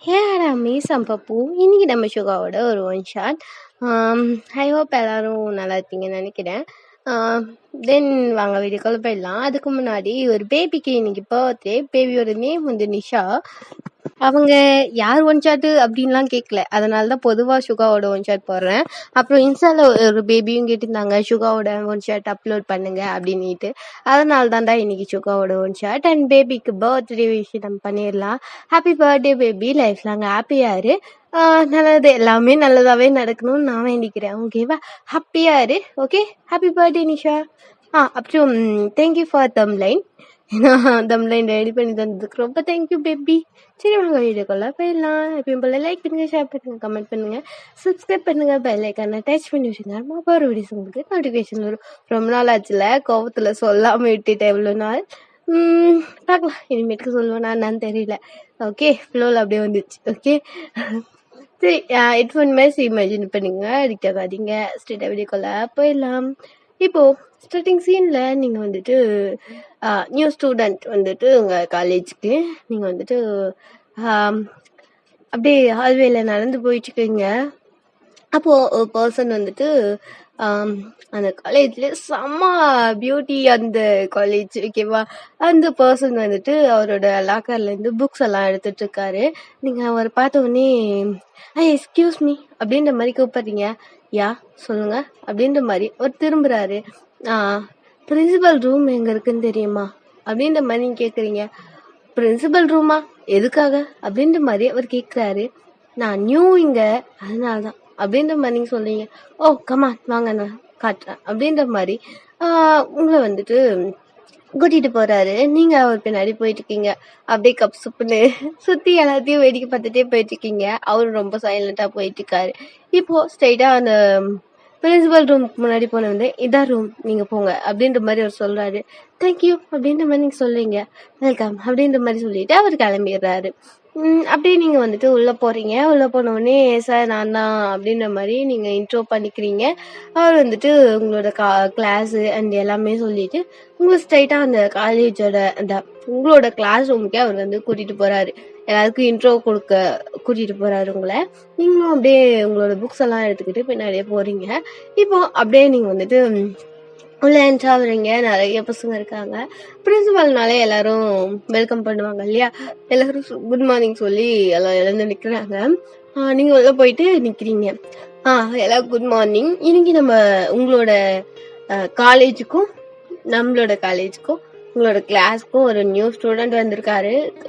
Amazon பப்பு. இன்னைக்கு நம்ம சுகாவோட ஒரு ஒன் ஷாட். ஐ ஹோப் எல்லாரும் நல்லா இருப்பீங்கன்னு நினைக்கிறேன். தென் வாங்க வீடியோக்குள்ள போயிடலாம். அதுக்கு முன்னாடி ஒரு பேபிக்கு இன்னைக்கு பர்த்டே. பேபியோட நேம் வந்து நிஷா. அவங்க யார் ஒன் ஷாட்டு அப்படின்லாம் கேட்கல, அதனால தான் பொதுவாக சுகாவோட ஒன் ஷாட் போடுறேன். அப்புறம் இன்ஸ்டால ஒரு பேபியும் கேட்டிருந்தாங்க சுகாவோட ஒன் ஷாட் அப்லோட் பண்ணுங்க அப்படின்ட்டு. அதனால தான்டா இன்னைக்கு சுகாவோட ஒன் ஷாட். அண்ட் பேபிக்கு பர்த்டே விஷயம் நம்ம பண்ணிடலாம். Happy birthday baby, life long ஹாப்பியாரு. நல்லது எல்லாமே நல்லதாகவே நடக்கணும்னு நான் வேண்டிக்கிறேன். ஓகேவா? ஹாப்பியாரு. Okay, happy birthday Nisha. அப்புறம் thank you for thumbnail. Thumbnail ready பண்ணி தந்ததுக்கு ரொம்ப தேங்க்யூ பேபி. சரி வாங்க வீடியோக்குள்ள போயிடலாம். எப்பயும் போல லைக் பண்ணுங்க, ஷேர் பண்ணுங்க, கமெண்ட் பண்ணுங்க, சப்ஸ்கிரைப் பண்ணுங்க, பெல் ஐக்கான டச் பண்ணி வச்சுங்க. போகிற வீடியோஸ் உங்களுக்கு நோட்டிஃபிகேஷன் வரும். ரொம்ப நாள் ஆச்சுல, கோவத்தில் சொல்லாமல் விட்டுட்டேன் இவ்வளோ நாள். பார்க்கலாம் இனிமேட்டுக்கு சொல்லுவேன் என்னன்னு தெரியல. ஓகே, ஃப்ளோவில் அப்படியே வந்துச்சு. ஓகே சரி, ஹெட்ஃபோன் மேட்ச் இமேஜின் பண்ணுங்க, அடிக்ட் ஆகாதீங்க. ஸ்ட்ரெயிட்டாக வீடியோக்குள்ள போயிடலாம். இப்போ ஸ்டார்டிங் சீன்ல நீங்க வந்துட்டு நியூ ஸ்டூடெண்ட் வந்துட்டு உங்க காலேஜுக்கு நீங்க வந்துட்டு அப்படியே ஹால்வேல நடந்து போயிட்டு இருக்கீங்க. அப்போ ஒரு பர்சன் வந்துட்டு அந்த காலேஜ்ல செம்ம பியூட்டி அந்த காலேஜ், ஓகேவா? அந்த பர்சன் வந்துட்டு அவரோட லாக்கர்ல இருந்து புக்ஸ் எல்லாம் எடுத்துட்டு இருக்காரு. நீங்க அவரை பார்த்த உடனே எக்ஸ்கியூஸ் மீ அப்படின்ற மாதிரி கூப்பிடுறீங்க. யா சொல்லுங்க அப்படின்ற மாதிரி அவர் திரும்புறாரு. பிரின்சிபல் ரூம் எங்க இருக்குன்னு தெரியுமா அப்படின்ற மாதிரி நீங்க கேக்குறீங்க. பிரின்சிபல் ரூமா, எதுக்காக அப்படின்ற மாதிரி அவர் கேக்குறாரு. நான் நியூ இங்க, அதனாலதான் அப்படின்ற மாதிரி நீங்க சொல்றீங்க. ஓ கமான் வாங்க நான் காட்டுறேன் அப்படின்ற மாதிரி உங்களை வந்துட்டு கூட்டிட்டு போறாரு. நீங்க அவர் பின்னாடி போயிட்டு இருக்கீங்க. அப்படியே கப் சுப்புன்னு சுத்தி எல்லாத்தையும் வேடிக்கை பார்த்துட்டே போயிட்டு இருக்கீங்க. அவரும் ரொம்ப சைலண்டா போயிட்டு இருக்காரு. இப்போ ஸ்ட்ரைட்டா அந்த பிரின்சிபல் ரூமுக்கு முன்னாடி போன வந்து இதான் ரூம், நீங்க போங்க அப்படின்ற மாதிரி அவர் சொல்றாரு. தேங்க்யூ அப்படின்ற மாதிரி நீங்க சொல்றீங்க. வெல்கம் அப்படின்ற மாதிரி சொல்லிட்டு அவர் கிளம்பிடுறாரு. அப்படியே நீங்க வந்துட்டு உள்ள போறீங்க. உள்ள போன உடனே சார் நான் தான் அப்படின்ற மாதிரி நீங்க இன்ட்ரோ பண்ணிக்கிறீங்க. அவர் வந்துட்டு உங்களோட கிளாஸ் அண்ட் எல்லாமே சொல்லிட்டு உங்களை ஸ்ட்ரைட்டா அந்த காலேஜோட அந்த உங்களோட கிளாஸ் ரூமுக்கே அவர் வந்து கூட்டிட்டு போறாரு. எல்லாருக்கும் இன்ட்ரோ கொடுக்க கூட்டிட்டு போறாரு உங்களை. நீங்களும் அப்படியே உங்களோட புக்ஸ் எல்லாம் எடுத்துக்கிட்டு பின்னாடியே போறீங்க. இப்போ அப்படியே நீங்க வந்துட்டு உள்ள என்ட்ரா வரீங்க. நிறைய பசங்க இருக்காங்க. பிரின்சிபல்னாலே எல்லாரும் வெல்கம் பண்ணுவாங்க இல்லையா? எல்லாரும் குட் மார்னிங் சொல்லி எல்லாம் எழுந்து நிக்கிறாங்க. நீங்க உள்ள போயிட்டு நிக்கிறீங்க. எல்லாரும் குட் மார்னிங். இன்னைக்கு நம்ம உங்களோட காலேஜுக்கும் நம்மளோட காலேஜுக்கும் உங்களோட கிளாஸ்க்கும் ஒரு நியூ ஸ்டூடெண்ட்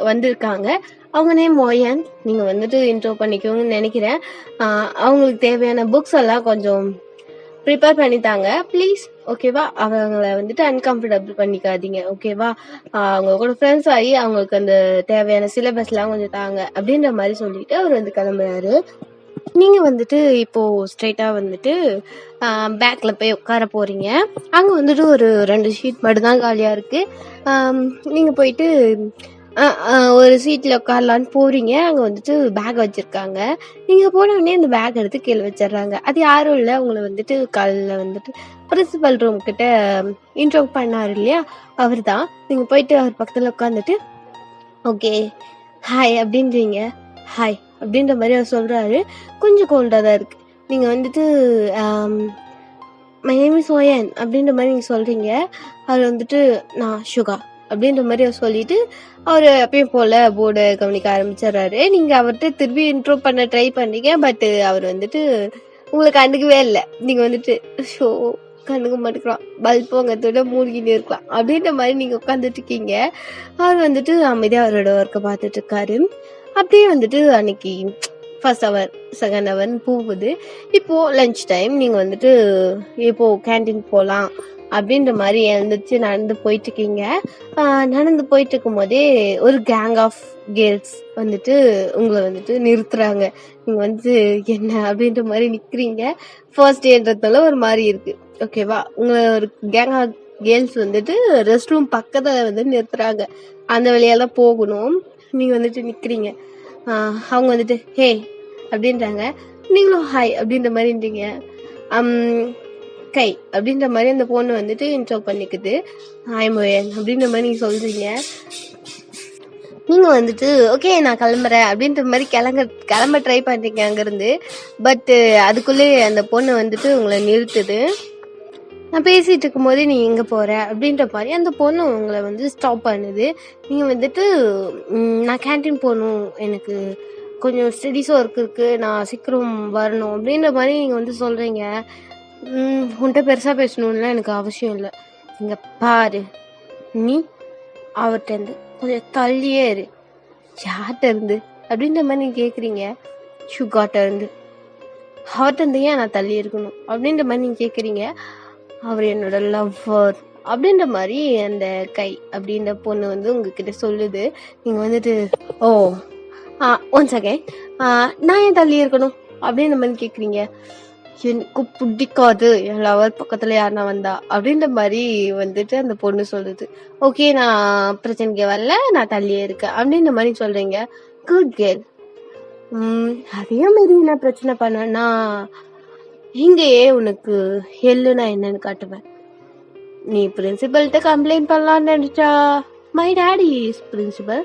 வந்திருக்காங்க. அவங்க நேம் மோயன். நீங்க வந்துட்டு இன்ட்ரோ பண்ணிக்கோங்கன்னு நினைக்கிறேன். அவங்களுக்கு தேவையான புக்ஸ் எல்லாம் கொஞ்சம் ப்ரிப்பேர் பண்ணித்தாங்க ப்ளீஸ், ஓகேவா? அவங்கள வந்துட்டு அன்கம்ஃபர்டபுள் பண்ணிக்காதீங்க, ஓகேவா? அவங்க கூட ஃப்ரெண்ட்ஸ் ஆகி அவங்களுக்கு அந்த தேவையான சிலபஸ்லாம் கொஞ்சம் தாங்க அப்படின்ற மாதிரி சொல்லிட்டு அவர் வந்து கிளம்புறாரு. நீங்க வந்துட்டு இப்போ ஸ்ட்ரைட்டா வந்துட்டு பேக்ல போய் உட்கார போறீங்க. அங்க வந்துட்டு ஒரு 2 ஷீட் மட்டும்தான் காலியா இருக்கு. நீங்க போயிட்டு ஒரு சீட்ல உட்காரலான்னு போறீங்க. அங்க வந்துட்டு பேக் வச்சிருக்காங்க. நீங்க போன உடனே அந்த பேக் எடுத்து கீழே வச்சிடுறாங்க. அது யாரும் இல்ல, உங்களை வந்துட்டு காலையில வந்துட்டு பிரின்சிபல் ரூம் கிட்ட இன்ட்ரோ பண்ணாரு இல்லையா, அவர் தான். நீங்க போயிட்டு அவர் பக்கத்துல உட்காந்துட்டு ஓகே ஹாய் அப்படின்றீங்க. ஹாய் அப்படின்ற மாதிரி அவர் சொல்றாரு. கொஞ்சம் கோல்டா தான் இருக்கு. நீங்க வந்துட்டு மை நேம் இஸ் ஓயன் அப்படின்ற மாதிரி நீங்க சொல்றீங்க. அவர் வந்துட்டு நான் சுகா அப்படின்ற மாதிரி அவர் சொல்லிட்டு அவர் எப்பயும் போல போர்டை கவனிக்க ஆரம்பிச்சிடுறாரு. நீங்க அவர்கிட்ட திருப்பி இன்ட்ரோ பண்ண ட்ரை பண்ணீங்க. பட் அவர் வந்துட்டு உங்களுக்கு கண்டுக்கவே இல்லை. நீங்க வந்துட்டு ஷோ கண்டுக்க மாட்டேங்கிறான், பல்ப் வாங்கத்தோட மூழ்கிட்டு இருக்கலாம் அப்படின்ற மாதிரி நீங்க உட்காந்துட்டு இருக்கீங்க. அவர் வந்துட்டு அமைதியா அவரோட ஒர்க்கை பார்த்துட்டு இருக்காரு. அப்படியே வந்துட்டு அன்னைக்கு ஃபர்ஸ்ட் ஹவர் செகண்ட் ஹவர்னு போகுது. இப்போ லஞ்ச் டைம். நீங்க வந்துட்டு இப்போ கேன்டீன் போகலாம் அப்படின்ற மாதிரி எழுந்துச்சு நடந்து போயிட்டு இருக்கீங்க. நடந்து போயிட்டு இருக்கும் போதே ஒரு கேங் ஆஃப் கேர்ள்ஸ் வந்துட்டு உங்களை வந்துட்டு நிறுத்துறாங்க. நீங்க வந்து என்ன அப்படின்ற மாதிரி நிக்கிறீங்க. ஃபர்ஸ்ட் டேன்றதுனால ஒரு மாதிரி இருக்கு, ஓகேவா? உங்களை ஒரு கேங் ஆஃப் கேர்ள்ஸ் வந்துட்டு ரெஸ்ட் ரூம் பக்கத்துல வந்து நிறுத்துறாங்க. அந்த வழியால போகணும். நீங்க வந்துட்டு நிக்கிறீங்க. அவங்க வந்துட்டு ஹே அப்படின்றாங்க. நீங்களும் ஹாய் அப்படின்ற மாதிரின்றீங்க. கை அப்படின்ற மாதிரி அந்த பொண்ணு வந்துட்டு இன்ட்ரோ பண்ணிக்குது. ஹாய் மோயன் அப்படின்ற மாதிரி நீங்க சொல்றீங்க. நீங்க வந்துட்டு ஓகே நான் கிளம்புறேன் அப்படின்ற மாதிரி கிளம்ப ட்ரை பண்றீங்க அங்கிருந்து. பட் அதுக்குள்ளே அந்த பொண்ணு வந்துட்டு உங்களை நிறுத்துது. நான் பேசிட்டு இருக்கும்போதே நீ எங்க போற அப்படின்ற மாதிரி அந்த பொண்ணு உங்களை வந்து ஸ்டாப் பண்ணுது. நீங்க வந்துட்டு நான் கேன்டீன் போகணும், எனக்கு கொஞ்சம் ஸ்டடீஸ் ஒர்க் இருக்கு, நான் சீக்கிரம் வரணும் அப்படின்ற மாதிரி நீங்க வந்து சொல்றீங்க. உன்கிட்ட பெருசா பேசணும்லாம் எனக்கு அவசியம் இல்லை. இங்க பாரு, நீ அவர்கிட்ட இருந்து கொஞ்சம் தள்ளியே இரு. யார்கிட்ட இருந்து அப்படின்ற மாதிரி நீங்க கேக்குறீங்க. ஷுகாட்ட இருந்து. அவர்கிட்ட இருந்து ஏன் நான் தள்ளி இருக்கணும் அப்படின்ற மாதிரி நீங்க கேக்குறீங்க. அவர் என்னோட லவ்வர் அப்படின்ற மாதிரி அந்த கை அப்படின்ற பொண்ணு வந்து உங்ககிட்ட சொல்லுது. நீங்க வந்துட்டு ஓ ஒன் செகண்ட், நான் ஏன் தள்ளி இருக்கணும் அப்படின்ற மாதிரி கேக்குறீங்க. எனக்கு பிடிக்காது என் லவர் பக்கத்துல யாருன்னா வந்தா அப்படின்ற மாதிரி வந்துட்டு அந்த பொண்ணு சொல்லுது. ஓகே நான் பிரச்சனைக்கு வரல, நான் தள்ளியே இருக்கேன் அப்படின்ற மாதிரி சொல்றீங்க. Good girl. அதே மாதிரி நான் பிரச்சனை பண்ணேன்னா இங்கேயே உனக்கு ஹெல்லுனா என்னன்னு காட்டுவேன். நீ பிரின்சிபல்கிட்ட கம்ப்ளைண்ட் பண்ணலான்னு நினைச்சா மை டாடி இஸ் பிரின்சிபல்,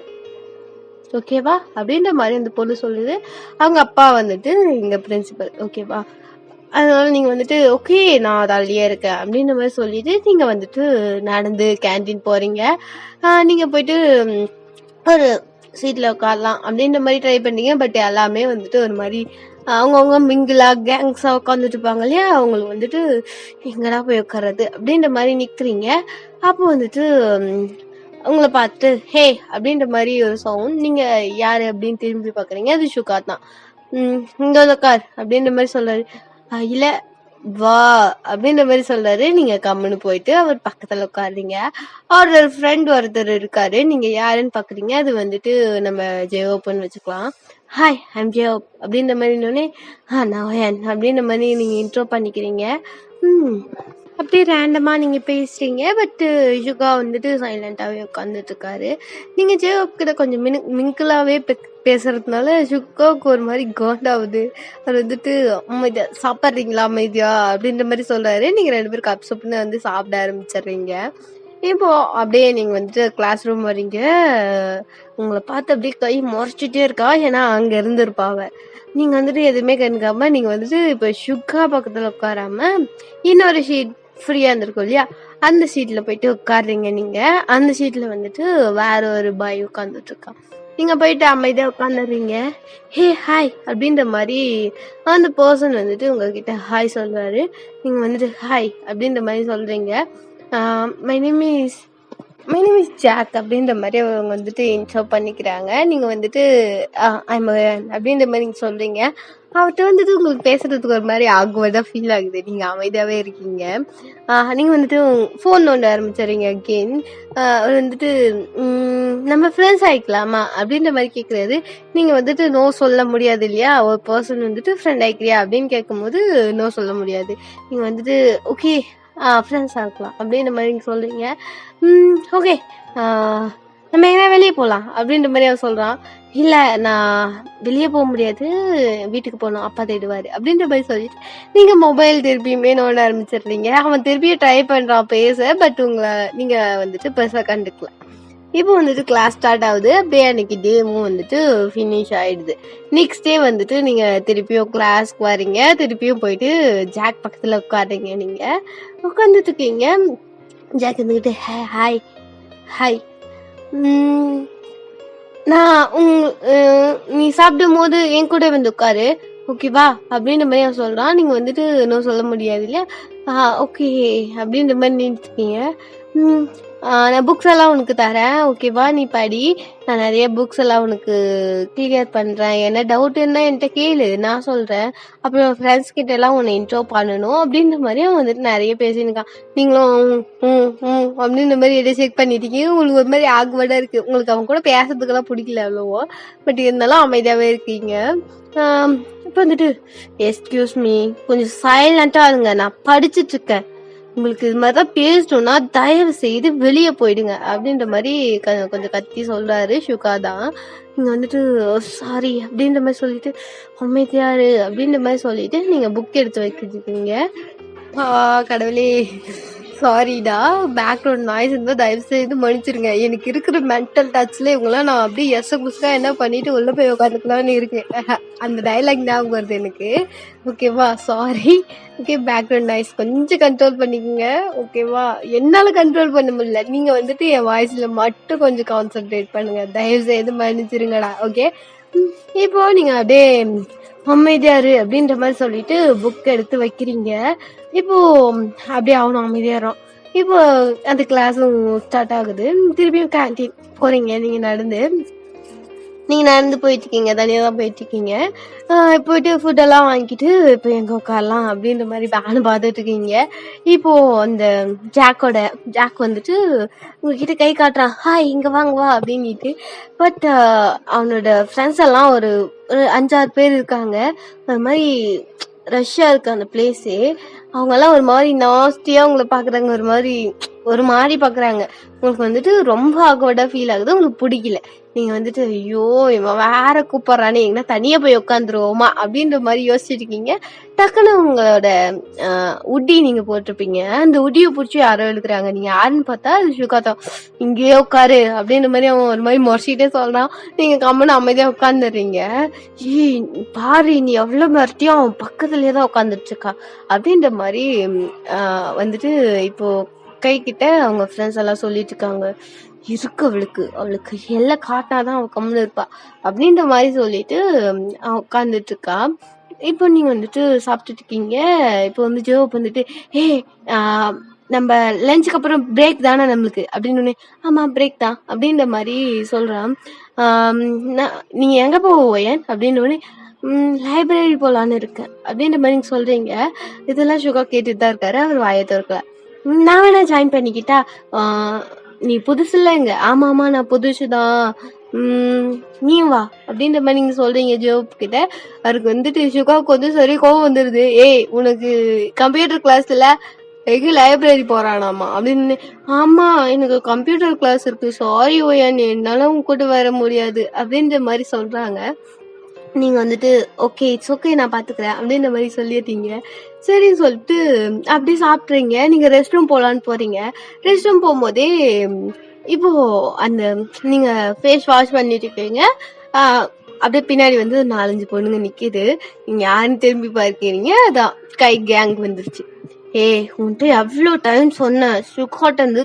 ஓகேவா அப்படின்ற மாதிரி அந்த பொண்ணு சொல்லுது. அவங்க அப்பா வந்துட்டு இங்க பிரின்சிபல், ஓகேவா. அதனால நீங்க வந்துட்டு ஓகே நான் தள்ளியே இருக்கேன் அப்படின்ற மாதிரி சொல்லிட்டு நீங்க வந்துட்டு நடந்து கேன்டீன் போறீங்க. நீங்க போயிட்டு ஒரு சீட்ல உட்காரலாம் அப்படின்ற மாதிரி ட்ரை பண்ணீங்க. பட் எல்லாமே வந்துட்டு ஒரு மாதிரி அவங்கவுங்க மிங்கிலா கேங்ஸா உட்காந்துட்டு இருப்பாங்க இல்லையா, அவங்களுக்கு வந்துட்டு எங்கடா போய் உட்கார்றது அப்படின்ற மாதிரி நிக்கிறீங்க. அப்போ வந்துட்டு உங்களை பார்த்து ஹே அப்படின்ற மாதிரி ஒரு சவுண்ட். நீங்க யாரு அப்படின்னு திரும்பி பாக்குறீங்க. அது ஷுகா தான். இங்க உட்கார் அப்படின்ற மாதிரி சொல்றாரு. இல்ல வா அப்படின்ற மாதிரி சொல்றாரு. நீங்க கம்முன்னு போயிட்டு அவர் பக்கத்துல உட்காருறீங்க. அவரோட ஃப்ரெண்ட் ஒருத்தர் இருக்காரு. நீங்க யாருன்னு பாக்குறீங்க. அது வந்துட்டு நம்ம ஜெயோப்னு வச்சுக்கலாம். ஹாய் ஐம் ஜெயோப் அப்படின்ற மாதிரி இன்னொன்னே நான் அப்படின்ற மாதிரி நீங்க இன்ட்ரோ பண்ணிக்கிறீங்க. அப்படியே ரேண்டமா நீங்க பேசுறீங்க. பட் யுகா வந்துட்டு சைலண்டாவே உட்காந்துட்டு இருக்காரு. நீங்க ஜெயோப் கிட்ட கொஞ்சம் மிங்கிளாவே பேசுறதுனால யுகாவுக்கு ஒரு மாதிரி காண்டாவுது. அவர் வந்துட்டு அமைதியா சாப்பிட்றீங்களா அமைதியா அப்படின்ற மாதிரி சொல்றாரு. நீங்க 2 பேரும் கப்சப்னு வந்து சாப்பிட ஆரம்பிச்சிடுறீங்க. இப்போ அப்படியே நீங்க வந்துட்டு கிளாஸ் ரூம் வரீங்க. உங்களை பார்த்து அப்படியே கை முறைச்சிட்டே இருக்கா. ஏன்னா அங்க இருந்திருப்பாவ. நீங்க வந்துட்டு எதுவுமே கண்டுக்காம நீங்க வந்துட்டு இப்ப ஷுகா பக்கத்துல உட்காராம இன்னொரு ஷீட் ஃப்ரீயா இருந்திருக்கும் இல்லையா, அந்த சீட்ல போயிட்டு உட்காடுறீங்க. நீங்க அந்த சீட்ல வந்துட்டு வேற ஒரு பாய் உட்காந்துட்டு இருக்கான். நீங்க போயிட்டு அமைதியா உட்காந்துடுறீங்க. ஹே ஹாய் அப்படின்ற மாதிரி அந்த பர்சன் வந்துட்டு உங்ககிட்ட ஹாய் சொல்றாரு. நீங்க வந்துட்டு ஹாய் அப்படின்ற மாதிரி சொல்றீங்க. மை நேம் இஸ் ஜாக் அப்படின்ற மாதிரி அவங்க வந்துட்டு இன்ட்ரோ பண்ணிக்கிறாங்க. நீங்க வந்துட்டு ஐம் அப்படின்ற மாதிரி நீங்க சொல்றீங்க. அவர்கிட்ட வந்துட்டு உங்களுக்கு பேசுறதுக்கு ஒரு மாதிரி ஆக்வர்டா ஃபீல் ஆகுது. நீங்க அமைதியாவே இருக்கீங்க. நீங்க வந்துட்டு ஃபோன் நோண்ட ஆரம்பிச்சிடுறீங்க. அகெயின் அவர் வந்துட்டு நம்ம ஃப்ரெண்ட்ஸ் ஆயிக்கலாமா அப்படின்ற மாதிரி கேட்குறாரு. நீங்க வந்துட்டு நோ சொல்ல முடியாது இல்லையா. ஒரு பர்சன் வந்துட்டு ஃப்ரெண்ட் ஆயிக்கிறியா அப்படின்னு கேட்கும்போது நோ சொல்ல முடியாது. நீங்க வந்துட்டு ஓகே ஃப்ரெண்ட்ஸாக இருக்கலாம் அப்படின்ற மாதிரி நீங்கள் சொல்கிறீங்க. ஓகே நம்ம எங்கன்னா வெளியே போகலாம் அப்படின்ற மாதிரி அவன் சொல்கிறான். இல்லை நான் வெளியே போக முடியாது, வீட்டுக்கு போகணும், அப்பா தேடுவார் அப்படின்ற மாதிரி சொல்லிட்டு நீங்கள் மொபைல் திருப்பியுமே நோண்ட ஆரம்பிச்சிடுறீங்க. அவன் திருப்பியும் ட்ரை பண்ணுறான் பேச. பட் உங்களை நீங்கள் வந்துட்டு பெருசாக கண்டுக்கல. இப்போ வந்துட்டு கிளாஸ் ஸ்டார்ட் ஆகுது. அப்படியே அன்னைக்கு டேவும் வந்துட்டு ஃபினிஷ் ஆயிடுது. நெக்ஸ்ட் டே வந்துட்டு நீங்க திருப்பியும் கிளாஸ்க்கு வரீங்க. திருப்பியும் போயிட்டு ஜாக் பக்கத்துல உட்காடுறீங்க. நீங்க உட்காந்துட்டு இருக்கீங்க. ஜாக் வந்துக்கிட்டு ஹாய் ஹாய் நான் நீ சாப்பிடும் போது என் கூட வந்து உட்காரு, ஓகேவா அப்படின்ற மாதிரி அவன் சொல்றான். நீங்க வந்துட்டு இன்னும் சொல்ல முடியாது இல்லையா. ஓகே அப்படின்ற மாதிரி நின்றுருக்கீங்க. நான் புக்ஸ் எல்லாம் உனக்கு தரேன், ஓகேவா, நீ படி, நான் நிறைய புக்ஸ் எல்லாம் உனக்கு கிளியர் பண்றேன், என்ன டவுட் என்ன என்கிட்ட கேளு, நான் சொல்றேன், அப்புறம் ஃப்ரெண்ட்ஸ் கிட்ட எல்லாம் உன்னை இன்ட்ரோ பண்ணணும் அப்படின்ற மாதிரி அவன் வந்துட்டு நிறைய பேசியிருக்கான். நீங்களும் அப்படின்ற மாதிரி எதை செக் பண்ணிட்டீங்க. உங்களுக்கு ஒரு மாதிரி ஆக்வர்டா இருக்கு. உங்களுக்கு அவன் கூட பேசுறதுக்கெல்லாம் பிடிக்கல அவ்வளவோ. பட் இருந்தாலும் அமைதியாவே இருக்கீங்க. இப்போ வந்துட்டு எஸ்கியூஸ் மீ கொஞ்சம் சைலண்டா இருங்க, நான் படிச்சுட்டு இருக்கேன், உங்களுக்கு இது மாதிரிதான் பேசணும்னா தயவு செய்து வெளியே போயிடுங்க அப்படின்ற மாதிரி கொஞ்சம் கத்தி சொல்றாரு ஷுகா தான். நீங்க வந்துட்டு சாரி அப்படின்ற மாதிரி சொல்லிட்டு அமைதியாரு அப்படின்ற மாதிரி சொல்லிட்டு நீங்க புக் எடுத்து வைக்கிறீங்க. கடவுளே சாரிடா. பேக்ரவுண்ட் நாய்ஸ் இருந்தா தயவு செய்து மன்னிச்சிருங்க. எனக்கு இருக்கிற மென்டல் டச்ல இவங்களாம் நான் அப்படியே புஸ்கா என்ன பண்ணிட்டு உள்ள போய் உட்காந்துக்கலாம்னு இருக்கேன். அந்த டயலாக் ஞாபகம் வருது எனக்கு. ஓகேவா? சாரி. ஓகே, பேக்ரவுண்ட் நாய்ஸ் கொஞ்சம் கண்ட்ரோல் பண்ணிக்கோங்க. ஓகேவா? என்னால கண்ட்ரோல் பண்ண முடியல. நீங்க வந்துட்டு என் வாய்ஸ்ல மட்டும் கொஞ்சம் கான்சென்ட்ரேட் பண்ணுங்க. தயவு செய்து மன்னிச்சிருங்கடா. ஓகே. இப்போ நீங்க அப்படியே அமைதியாரு அப்படின்ற மாதிரி சொல்லிட்டு புக் எடுத்து வைக்கிறீங்க. இப்போ அப்படியே அவனும் அமைதியாயிரும். இப்போ அந்த கிளாஸும் ஸ்டார்ட் ஆகுது. திருப்பியும் கேன்டீன் போறீங்க. நீங்க நடந்து போயிட்டு இருக்கீங்க. தனியா தான் போயிட்டு இருக்கீங்க. போயிட்டு ஃபுட்டெல்லாம் வாங்கிட்டு இப்போ எங்க உட்காரலாம் அப்படின்ற மாதிரி பேனு பார்த்துட்டு இருக்கீங்க. இப்போ அந்த ஜாக் வந்துட்டு உங்ககிட்ட கை காட்டுறான். ஹாய், இங்க வாங்க வா அப்படின்னுட்டு. பட் அவனோட ஃப்ரெண்ட்ஸ் எல்லாம் ஒரு 5-6 பேர் இருக்காங்க. அது மாதிரி ரஷ்யா இருக்கு அந்த பிளேஸே. அவங்க எல்லாம் ஒரு மாதிரி நாஸ்டியா உங்களை பாக்குறாங்க. ஒரு மாதிரி பாக்குறாங்க. உங்களுக்கு வந்துட்டு ரொம்ப ஆக்வர்டா ஃபீல் ஆகுது. உங்களுக்கு பிடிக்கல. நீங்க வந்துட்டு ஐயோ இவன் வேற கூப்பிடுறானே, எங்கன்னா தனியா போய் உட்காந்துருவோமா அப்படின்ற மாதிரி யோசிச்சுட்டு இருக்கீங்க. டக்குன்னு உங்களோட உட்டி நீங்க போட்டிருப்பீங்க. அந்த உட்டியை பிடிச்சி யாரோ எழுதுறாங்க. நீங்க யாருன்னு பார்த்தா அது சுகாதா. இங்கேயே உட்காரு அப்படின்ற மாதிரி அவன் ஒரு மாதிரி முறைச்சிட்டே சொல்றான். நீங்க கம்மனு அமைதியா உட்காந்துடுறீங்க. ஏய் பாரு, நீ எவ்வளவு மறுத்தியும் அவன் பக்கத்துலயே தான் உட்காந்துட்டு இருக்கா அப்படின்ற மாதிரி வந்துட்டு இப்போ கை கிட்ட அவங்க ஃப்ரெண்ட்ஸ் எல்லாம் சொல்லிட்டு இருக்காங்க. இருக்கு அவளுக்கு எல்லாம் காட்டினாதான் அவ கம்முன்னு இருப்பா அப்படின்ற மாதிரி சொல்லிட்டு அவ உட்காந்துட்டு இருக்கா. இப்போ நீங்க வந்துட்டு சாப்பிட்டுட்டு இருக்கீங்க. இப்போ வந்து ஜோப் வந்துட்டு நம்ம லஞ்சுக்கு அப்புறம் பிரேக் தானே நம்மளுக்கு அப்படின்னு. ஆமா பிரேக் தான் அப்படின்ற மாதிரி சொல்றான். நீங்க எங்க போவோம் அப்படின்னு லைப்ரரி போலான்னு இருக்கேன் அப்படின்ற மாதிரி நீங்க சொல்றீங்க. இதெல்லாம் சுகா கேட்டுட்டு தான் இருக்காரு. அவர் வாயை திறக்கல. நான் வேணா ஜாயின் பண்ணிக்கிட்டா? நீ புதுசு இல்ல இங்க. ஆமா நான் புதுசுதான். நீயும் வா அப்படின்ற மாதிரி நீங்க சொல்றீங்க ஜோப் கிட்ட. அவருக்கு வந்துட்டு சுகாவுக்கு வந்து சரி கோவம் வந்துருது. ஏய் உனக்கு கம்ப்யூட்டர் கிளாஸ்ல லைப்ரரி போறானாமா அப்படின்னு. ஆமா எனக்கு கம்ப்யூட்டர் கிளாஸ் இருக்கு, சாரி ஓயான், என்னால உங்க கூட வர முடியாது அப்படின்ற மாதிரி சொல்றாங்க. நீங்க வந்துட்டு ஓகே இட்ஸ் ஓகே நான் பாத்துக்கிறேன் அப்படின்ற மாதிரி சொல்லிட்டீங்க. சரின்னு சொல்லிட்டு அப்படியே சாப்பிட்றீங்க. நீங்க ரெஸ்ட் ரூம் போலான்னு போறீங்க. ரெஸ்ட் ரூம் போகும்போதே இப்போ அந்த நீங்க ஃபேஸ் வாஷ் பண்ணிட்டு இருக்கீங்க. அப்படியே பின்னாடி வந்து 4-5 பொண்ணுங்க நிக்குது. நீங்க யாருன்னு திரும்பி பார்க்கிறீங்க. அதான் கை கேங் வந்துருச்சு. உன்ட்டு எவ்வளவு டைம் சொன்ன சுகாட்ட இருந்து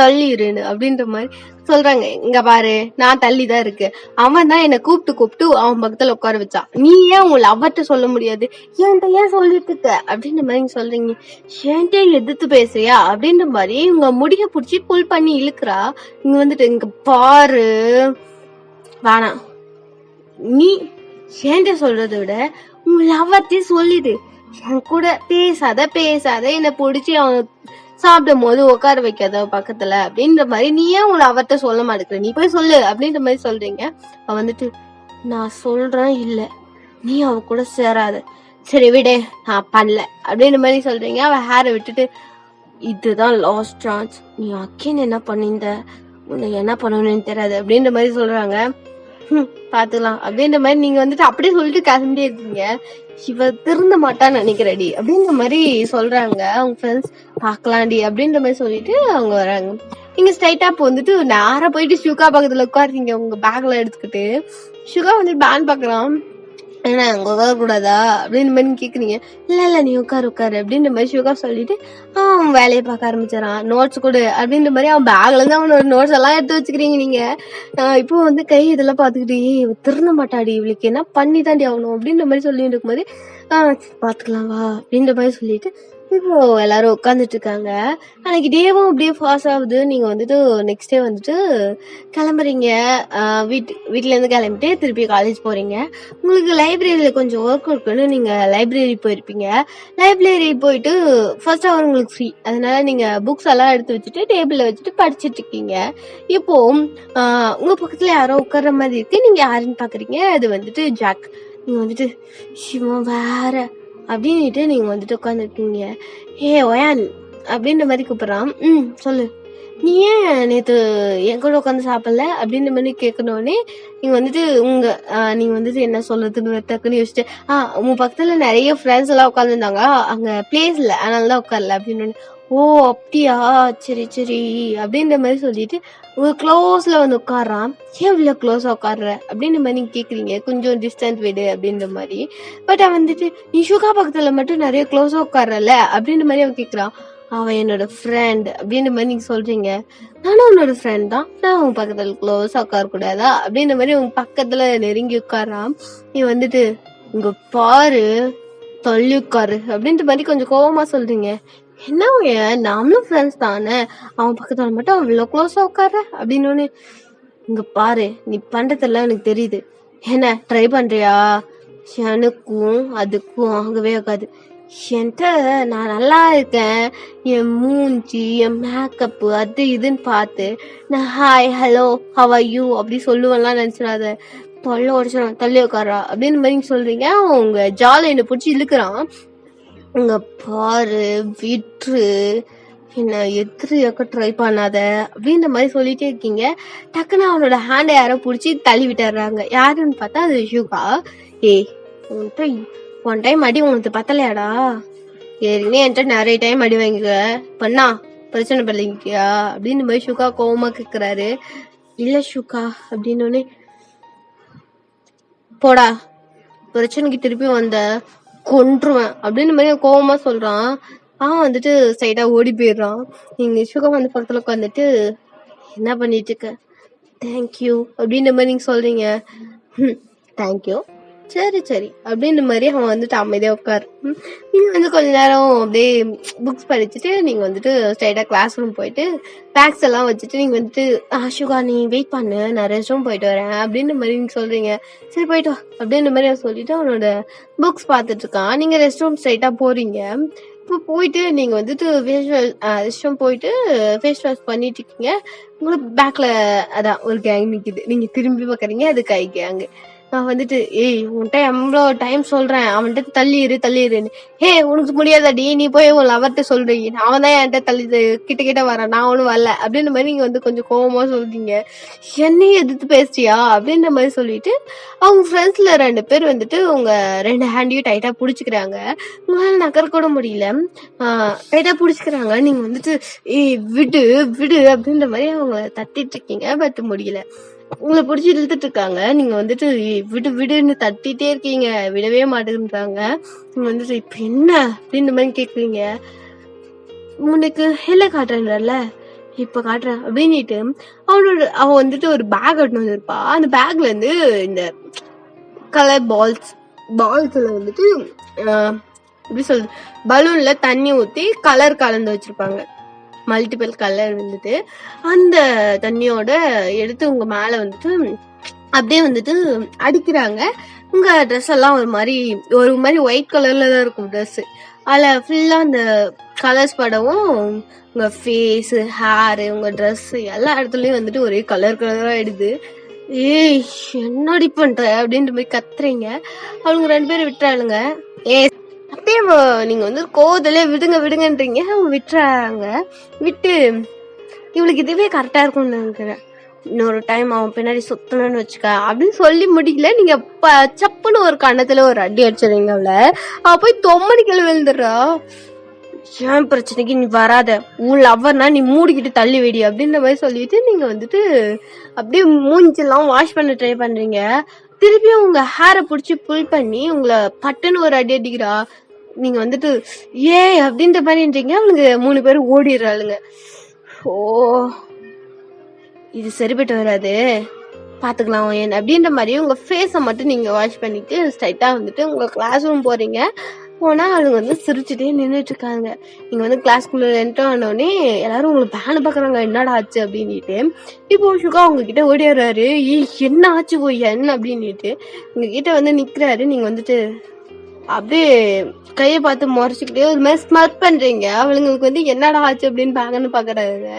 தள்ளிருன்னு அப்படின்ற மாதிரி சொல்றாங்க. இங்க பாரு, நான் தள்ளிதான் இருக்கு. அவன் தான் என்ன கூப்பிட்டு அவன் பக்கத்துல உட்கார வச்சான். நீ ஏன் உங்களை அவர்கிட்ட சொல்ல முடியாது? என்கிட்ட ஏன் சொல்லிட்டு இருக்க அப்படின்ற மாதிரி சொல்றீங்க. என்கிட்ட எதிர்த்து பேசுறியா அப்படின்ற மாதிரி உங்க முடிய புடிச்சு புல் பண்ணி இழுக்கிறா. இங்க வந்துட்டு இங்க பாரு, வேணாம், நீ என்கிட்ட சொல்றதை விட உங்க லவ்வர்த்தையும் சொல்லிடு. என் கூட பேசாத என்ன பிடிச்சி அவன் சாப்பிடும் போது உட்கார வைக்காத பக்கத்துல அப்படின்ற மாதிரி. நீ ஏன் உங்களை அவர்கிட்ட சொல்ல மாட்டேங்கிற? நீ போய் சொல்லு அப்படின்ற மாதிரி சொல்றீங்க. அவ வந்துட்டு நான் சொல்றேன் இல்ல, நீ அவ கூட சேராத. சரி விட, நான் பண்ணல அப்படின்ற மாதிரி சொல்றீங்க. அவ ஹேரை விட்டுட்டு இதுதான் லாஸ்ட் சான்ஸ், நீ அக்கேன்னு என்ன பண்ணிருந்த, உன்னை என்ன பண்ணணும்னு தெரியாது அப்படின்ற மாதிரி சொல்றாங்க. பாத்துக்கலாம் அப்படின்ற மாதிரி நீங்க வந்துட்டு அப்படியே சொல்லிட்டு கிளம்பிட்டே இருக்கீங்க. இவ திருந்த மாட்டான்னு நினைக்கிறடி அப்படின்ற மாதிரி சொல்றாங்க அவங்க ஃப்ரெண்ட்ஸ். பாக்கலாம்டி அப்படின்ற மாதிரி சொல்லிட்டு அவங்க வராங்க. நீங்க ஸ்ட்ரைட்டா வந்துட்டு நேரா போயிட்டு சுகா பக்கத்துல உட்காருங்க. உங்க பேக்ல எடுத்துக்கிட்டு சுகா வந்துட்டு பேன் பாக்குறான். ஏன்னா அங்க உட்கார கூடாதா அப்படின்னு மாதிரி கேக்குறீங்க. இல்ல நீ உட்காரு அப்படின்ற மாதிரி சுகா சொல்லிட்டு அவன் வேலையை பார்க்க ஆரம்பிச்சாரான். நோட்ஸ் கொடு அப்படின்ற மாதிரி அவன் பேக்ல இருந்து அவனோட நோட்ஸ் எல்லாம் எடுத்து வச்சுக்கிறீங்க. நீங்க இப்போ வந்து கை இதெல்லாம் பாத்துக்கிட்டு திருந்த மாட்டாடி, இவளுக்கு என்ன பண்ணி தாண்டி ஆகணும் அப்படின்ற மாதிரி சொல்லிட்டு இருக்கும் போது பாத்துக்கலாம் வா அப்படின்ற மாதிரி சொல்லிட்டு இப்போ எல்லாரும் உட்காந்துட்டு இருக்காங்க. அன்னைக்கு டேவும் அப்படியே பாஸ் ஆகுது. நீங்க வந்துட்டு நெக்ஸ்ட் டே வந்துட்டு கிளம்புறீங்க. வீட்டுல இருந்து கிளம்பிட்டு திருப்பி காலேஜ் போறீங்க. உங்களுக்கு லைப்ரரியில கொஞ்சம் ஒர்க் இருக்குன்னு நீங்க லைப்ரரி போயிருப்பீங்க. லைப்ரரி போயிட்டு ஃபர்ஸ்ட் ஹவர் உங்களுக்கு ஃப்ரீ, அதனால நீங்க புக்ஸ் எல்லாம் எடுத்து வச்சுட்டு டேபிள்ல வச்சுட்டு படிச்சுட்டு இருக்கீங்க. இப்போ உங்க பக்கத்துல யாரோ உட்கார்ற மாதிரி இருக்கு. நீங்க யாருன்னு பாக்குறீங்க. அது வந்துட்டு ஜாக். நீங்க வந்துட்டு சிவம் வேற அப்படின்னுட்டு நீங்க வந்துட்டு உட்காந்துருக்கீங்க. ஒயான் அப்படின்ற மாதிரி கூப்பிடுறான். சொல்லு. நீ ஏன் நேத்து என் கூட உட்காந்து சாப்பிடல அப்படின்ற மாதிரி கேட்கணுன்னே நீங்க வந்துட்டு நீங்க வந்துட்டு என்ன சொல்றதுன்னு டக்குன்னு யோசிச்சுட்டு உன் பக்கத்துல நிறைய ஃப்ரெண்ட்ஸ் எல்லாம் உட்காந்துருந்தாங்க, அங்க பிளேஸ் இல்ல அதனாலதான் உட்காரல அப்படின்னு. ஓ அப்படியா, சரி சரி அப்படின்ற மாதிரி சொல்லிட்டு உங்க க்ளோஸ்ல வந்து உட்காடுறான். ஏன் இவ்வளவு க்ளோஸா உட்காடுற அப்படின்ற மாதிரி நீங்க கேக்குறீங்க, கொஞ்சம் டிஸ்டன்ஸ் விடு அப்படின்ற மாதிரி. பட் அவன் வந்துட்டு நீ சுகா பக்கத்துல மட்டும் நிறைய க்ளோஸா உட்காரல அப்படின்ற மாதிரி அவன் கேக்குறான். அவன் என்னோட ஃப்ரெண்ட் அப்படின்ற மாதிரி நீங்க சொல்றீங்க. நானும் உன்னோட ஃப்ரெண்ட் தான், நான் உன் பக்கத்துல க்ளோஸா உட்கார கூடாதா அப்படின்ற மாதிரி உன் பக்கத்துல நெருங்கி உட்காரான். நீ வந்துட்டு இங்க பாரு தள்ளி உட்காரு அப்படின்ற மாதிரி கொஞ்சம் கோவமா சொல்றீங்க. என்ன நாமளும் ஃப்ரெண்ட்ஸ் தானே, அவன் பக்கத்துல மட்டும் அவ்வளவு க்ளோஸா உட்கார அப்படின்னு. இங்க பாரு நீ பண்றதெல்லாம் எனக்கு தெரியுது, என்ன ட்ரை பண்றியா? எனக்கும் அதுக்கும் ஆகவே ஆகாது. என்கிட்ட நான் நல்லா இருக்கேன், என் மூஞ்சி என் மேக்கப்பு அது இதுன்னு பார்த்து நான் hi hello how are you அப்படி சொல்லுவேன்லாம் நினைச்சிடாத. தொல்லை உடச்சிடும், தள்ளி உட்காரா அப்படின்னு மாதிரி சொல்றீங்க. உங்க ஜாலை என்ன பிடிச்சி இழுக்கிறான். உங்க பாரு விட்ரு, என்ன எதிரியாக்க ட்ரை பண்ணாத அப்படின்ற மாதிரி சொல்லிட்டே இருக்கீங்க. டக்குன்னு அவனோட ஹேண்டை யாரோ பிடிச்சி தள்ளி விட்டுறாங்க. யாருன்னு பார்த்தா அது ஷுகா. ஏய் ஒன் டைம் அடி உனக்கு பத்தலையாடா? ஏற்கனவே என்கிட்ட நிறைய டைம் அடி வாங்கிக்க, பண்ணா பிரச்சனை பண்ணிக்கியா அப்படின்னு மாதிரி ஷுகா கோவமா கேக்குறாரு. இல்ல ஷுகா அப்படின்னு. போடா, பிரச்சனைக்கு திருப்பி வந்த கொன்றுவேன் அப்படின்னு மாதிரி கோவமா சொல்றான். அவன் வந்துட்டு சைடா ஓடி போயிடுறான். நீங்க சுகம் வந்து பக்கத்துல உட்காந்துட்டு என்ன பண்ணிட்டு இருக்க, தேங்க்யூ அப்படின்ற மாதிரி நீங்க சொல்றீங்க. தேங்க்யூ, சரி சரி அப்படின்ற மாதிரி அவன் வந்துட்டு அமைதியா உட்காரு. நீங்க வந்து கொஞ்ச நேரம் அப்படியே புக்ஸ் படிச்சுட்டு நீங்க வந்துட்டு ஸ்ட்ரைட்டா கிளாஸ் ரூம் போயிட்டு பேக்ஸ் எல்லாம் வச்சுட்டு நீங்க வந்துட்டு சுகா நீ வெயிட் பண்ணு, நான் ரெஸ்ட் ரூம் போயிட்டு வரேன் அப்படின்ற மாதிரி நீங்க சொல்றீங்க. சரி போயிட்டு வா அப்படின்ற மாதிரி அவன் சொல்லிட்டு அவனோட புக்ஸ் பார்த்துட்டு இருக்கான். நீங்க ரெஸ்ட் ரூம் ஸ்ட்ரைட்டா போறீங்க. இப்போ போயிட்டு நீங்க வந்துட்டு ரெஸ்ட் ரூம் போயிட்டு ஃபேஸ் வாஷ் பண்ணிட்டு இருக்கீங்க. உங்களுக்கு பேக்ல அதான் ஒரு கேங் நிக்குது. நீங்க திரும்பி பாக்குறீங்க, அது கை கேங். நான் வந்துட்டு ஏய் உன்கிட்ட எவ்வளோ டைம் சொல்றேன் அவன்கிட்ட தள்ளிடுன்னு. ஹே உனக்கு முடியாதாடி, நீ போய் உன் லவர்கிட்ட சொல்றீங்க, அவன் தான் என்கிட்ட தள்ளி கிட்ட வரேன், நான் ஒன்றும் வரல அப்படின்ற மாதிரி நீங்க வந்து கொஞ்சம் கோவமா சொல்றீங்க. என்னையும் எதிர்த்து பேசுறியா அப்படின்ற மாதிரி சொல்லிட்டு அவங்க ஃப்ரெண்ட்ஸ்ல 2 பேர் வந்துட்டு உங்க 2 ஹேண்டையும் டைட்டா புடிச்சுக்கிறாங்க. உங்களால நகர கூட முடியல, டைட்டா புடிச்சுக்கிறாங்க. நீங்க வந்துட்டு ஏய் விடு விடு அப்படின்ற மாதிரி அவங்க தட்டிட்டு இருக்கீங்க. பட் முடியல, உங்களை பிடிச்சி இழுத்துட்டு இருக்காங்க. நீங்க வந்துட்டு விடு விடுன்னு தட்டிட்டே இருக்கீங்க, விடவே மாட்டேங்கிறாங்க. நீங்க வந்துட்டு இப்ப என்ன அப்படின்ற மாதிரி கேக்குறீங்க. உனக்கு ஹெல்ல காட்டுறேன்ல, இப்ப காட்டுறேன் அப்படின்னுட்டு அவன் வந்துட்டு ஒரு பேக் எடுத்து வந்திருப்பா. அந்த பேக்ல இருந்து இந்த கலர் பால்ஸ்ல வந்துட்டு எப்படி சொல்றது, பலூன்ல தண்ணி ஊத்தி கலர் கலந்து வச்சிருப்பாங்க, மல்டிபிள் கலர் வந்துட்டு. அந்த தண்ணியோட எடுத்து உங்க மேல வந்துட்டு அப்படியே வந்துட்டு அடிக்கிறாங்க. உங்க ட்ரெஸ் எல்லாம் ஒரு மாதிரி ஒயிட் கலர்ல தான் இருக்கும் ட்ரெஸ். அதுல ஃபுல்லா அந்த கலர்ஸ் படவும் உங்க ஃபேஸ், ஹேரு, உங்க ட்ரெஸ் எல்லா இடத்துலயும் வந்துட்டு ஒரே கலர் கலரா ஆயிடுது. ஏய் என்னடி பண்ற அப்படின்ற மாதிரி கத்துறீங்க. அவங்க 2 பேரும் விட்டுறாளுங்க. அப்படியே நீங்க வந்து கோவத்திலே விடுங்க விடுங்கன்றீங்க, அவங்க விட்டுறாங்க. விட்டு இவளுக்கு இதுவே கரெக்டா இருக்கும்னு நினைக்கிறேன், இன்னொரு டைம் அவன் பின்னாடி சுத்தணும்னு வச்சுக்க அப்படின்னு சொல்லி முடிக்கல. நீங்க சப்புன்னு ஒரு கண்ணத்துல ஒரு அடி அடிச்சிடுறீங்க. அவ போய் தொம்மடிக்கல விழுந்துடுறா. ஏன் பிரச்சனைக்கு நீ வராத, உன் லவ்வர்னா நீ மூடிக்கிட்டு தள்ளி வெடி அப்படின்ற மாதிரி சொல்லிட்டு நீங்க வந்துட்டு அப்படியே மூஞ்செல்லாம் வாஷ் பண்ண ட்ரை பண்றீங்க. திருப்பியும் உங்க ஹேரை பிடிச்சி புல் பண்ணி உங்களை பட்டுன்னு ஒரு அடி அடிக்கிறா. நீங்க வந்துட்டு ஏ அப்படின்ற மாதிரின்றீங்க. அவனுக்கு 3 பேரும் ஓடிடுறாளுங்க. ஓ இது சரிப்பட்டு வராது, பாத்துக்கலாம் என்ன அப்படின்ற மாதிரி உங்க ஃபேஸை மட்டும் நீங்க வாஷ் பண்ணிட்டு ஸ்ட்ரைட்டா வந்துட்டு உங்க கிளாஸ் ரூம் போறீங்க. போனா அவங்க வந்து சிரிச்சுட்டே நின்றுட்டு இருக்காங்க. நீங்க வந்து கிளாஸ்க்குள்ள என்டர் ஆனோடனே எல்லாரும் உங்களுக்கு பேனு பாக்குறாங்க, என்னடா ஆச்சு அப்படின்னுட்டு. இப்போ சுகா உங்ககிட்ட ஓடிடுறாரு. என்ன ஆச்சு போய் என்ன அப்படின்னுட்டு உங்ககிட்ட வந்து நிக்கிறாரு. நீங்க வந்துட்டு அப்படியே கையை பார்த்து முறைச்சிக்கிட்டே ஒரு மாதிரி ஸ்மர்ட் பண்றீங்க. அவளுங்களுக்கு வந்து என்னடா ஆச்சு அப்படின்னு பாக்குறாங்க.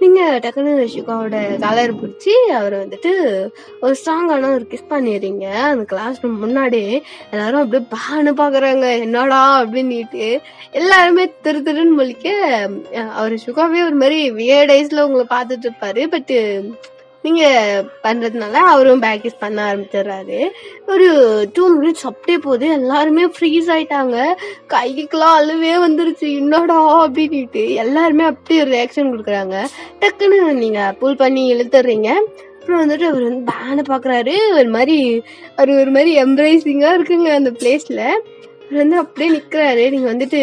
நீங்க டக்குனு ஷிகாவோட கலர் பிடிச்சி அவரை வந்துட்டு ஒரு ஸ்ட்ராங்கான ஒரு கிஸ் பண்ணிடுறீங்க. அந்த கிளாஸ் ரூம் முன்னாடியே எல்லாரும் அப்படியே பான்னு பாக்குறாங்க, என்னடா அப்படின்னுட்டு எல்லாருமே திருன்னு முழிக்க அவர் ஷிகாவே ஒரு மாதிரி வியர்ட் ஐஸ்ல உங்களை பார்த்துட்டு இருப்பாரு. பட் நீங்க பண்றதுனால அவரும் பேக் கிஸ் பண்ண ஆரம்பிச்சிடுறாரு. ஒரு 2 minutes அப்படியே போகுது. எல்லாருமே ஃப்ரீஸ் ஆயிட்டாங்க. கைக்குலாம் அழுவே வந்துருச்சு, என்னடா அப்படின்னுட்டு எல்லாருமே அப்படியே ஒரு ரியாக்ஷன் கொடுக்குறாங்க. டக்குன்னு நீங்க புல் பண்ணி இழுத்துறீங்க. அப்புறம் வந்துட்டு அவர் வந்து பேனை பாக்குறாரு. ஒரு மாதிரி எம்ப்ரைசிங்கா இருக்குங்க அந்த பிளேஸ்ல. அவர் வந்து அப்படியே நிக்கிறாரு. நீங்க வந்துட்டு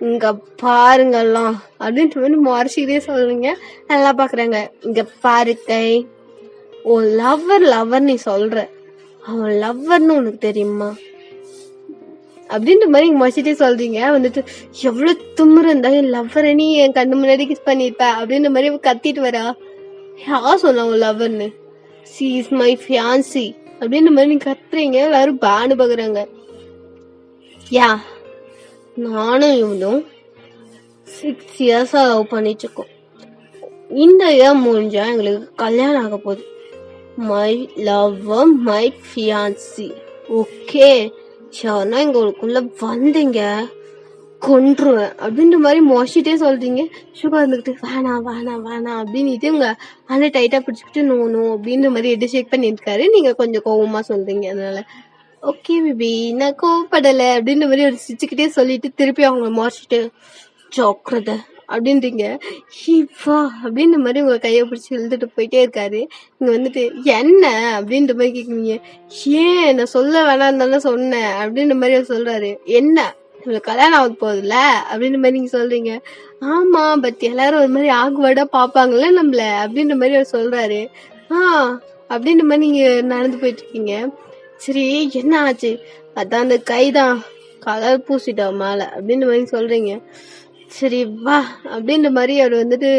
இங்க பாருங்கல்லாம் அப்படின்ட்டு வந்து மறைச்சிக்கிட்டே சொல்றீங்க. நல்லா பாக்குறாங்க. இங்க பாரு கை, ஓ லவ்வர் நீ சொல்ற, அவன் லவ்வர்னு உனக்கு தெரியுமா அப்படின்ற மாதிரி மறைச்சிட்டே சொல்றீங்க. வந்துட்டு எவ்வளவு தும்முறு இருந்தா என் லவ்வரை நீ என் கண்ணு முன்னாடி கிஸ் பண்ணிருப்ப அப்படின்ற மாதிரி கத்திட்டு வரா. யார் சொன்னா உன் லவ்வர்னு? சி இஸ் மை ஃபியான்சி அப்படின்ற மாதிரி நீங்க கத்துறீங்க. எல்லாரும் பானு பாக்குறாங்க. யா, நானும் இவனும் 6 years லவ் பண்ணிட்டு இருக்கோம். இந்த இயர் முடிஞ்சா எங்களுக்கு கல்யாணம் ஆக போகுது. My lover, my fiancee. Okay, Sharna எங்களுக்குள்ள வந்தீங்க கொன்றுவேன் அப்படின்ற மாதிரி மொஷிட்டே சொல்றீங்க. சுகர் இருந்துக்கிட்டு வேணாம் அப்படின்னுட்டு உங்க அந்த டைட்டா பிடிச்சிக்கிட்டு நோ அப்படின்ற மாதிரி எடு ஷேக் பண்ணிருக்காரு. நீங்க கொஞ்சம் கோவமா சொல்றீங்க. அதனால ஓகே பேபி, நான் கோவப்படலை அப்படின்ற மாதிரி ஒரு சிரிச்சுக்கிட்டே சொல்லிட்டு திருப்பி அவங்க மறைச்சிட்டு ஜாக்கிரதை அப்படின்றீங்க. வா அப்படின்ற மாதிரி உங்க கையை பிடிச்சி இழுத்துட்டு போயிட்டே இருக்காரு. நீங்க வந்துட்டு என்ன அப்படின்ற மாதிரி கேக்குறீங்க. ஏன் நான் சொல்ல வேணாம் தானே சொன்னேன் அப்படின்ற மாதிரி அவர் சொல்றாரு. என்ன இவளுக்கு கல்யாணம் ஆக போகுதுல்ல அப்படின்ற மாதிரி நீங்க சொல்றீங்க. ஆமா, பட் எல்லாரும் ஒரு மாதிரி ஆக்வர்டா பாப்பாங்கல்ல நம்மள அப்படின்ற மாதிரி அவர் சொல்றாரு. அப்படின்ற மாதிரி நீங்க நடந்து போயிட்டு இருக்கீங்க. சரி, என்ன ஆச்சு? அதான் அந்த கைதான் கலர் பூசிட்டா மேல அப்படின்ற மாதிரி சொல்றீங்க. சரி வா அப்படின்ற மாதிரி அவர் வந்துட்டு